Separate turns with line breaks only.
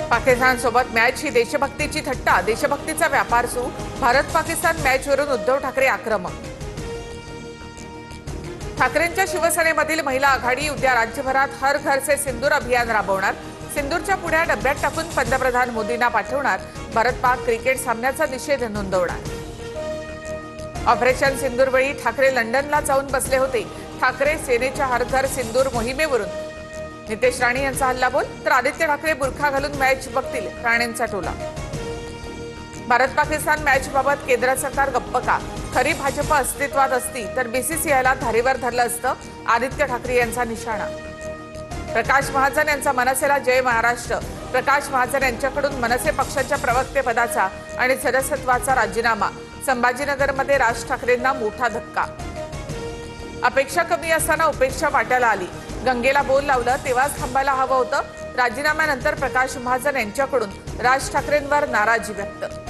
पाकिस्तानसोबत match ही देशभक्तीची थट्टा, देशभक्तीचा व्यापार सुरू. भारत पाकिस्तान मॅचवरून उद्धव ठाकरे आक्रमक. ठाकरेंच्या शिवसेनेमधील महिला आघाडी उद्या राज्यभरात हर घर से सिंदूर अभियान राबवणार. सिंदूरच्या पुढ्या डब्यात टाकून पंतप्रधान मोदींना पाठवणार. भारत पाक क्रिकेट सामन्याचा निषेध नोंदवणार. ऑपरेशन सिंदूरवेळी ठाकरे लंडनला जाऊन बसले होते. ठाकरे सेनेच्या हर घर सिंदूर मोहिमेवरून नितेश राणे यांचा हल्लाबोल, तर आदित्य ठाकरे बुरखा घालून मॅच बघतील, राणेंचा टोला. भारत पाकिस्तान मॅचबाबत केंद्र सरकार गप्प का? खरी भाजप अस्तित्वात असती तर बीसीसीआयला धारेवर धरलं असतं, आदित्य ठाकरे यांचा निशाणा. प्रकाश महाजन यांचा मनसेला जय महाराष्ट्र. प्रकाश महाजन यांच्याकडून मनसे पक्षाच्या प्रवक्तेपदाचा आणि सदस्यत्वाचा राजीनामा. संभाजीनगरमध्ये राज ठाकरेंना मोठा धक्का. अपेक्षा कमी असताना उपेक्षा वाट्याला आली. गंगेला बोल लावलं तेव्हाच थांबायला हवं होतं. राजीनाम्यानंतर प्रकाश महाजन यांच्याकडून राज ठाकरेंवर नाराजी व्यक्त.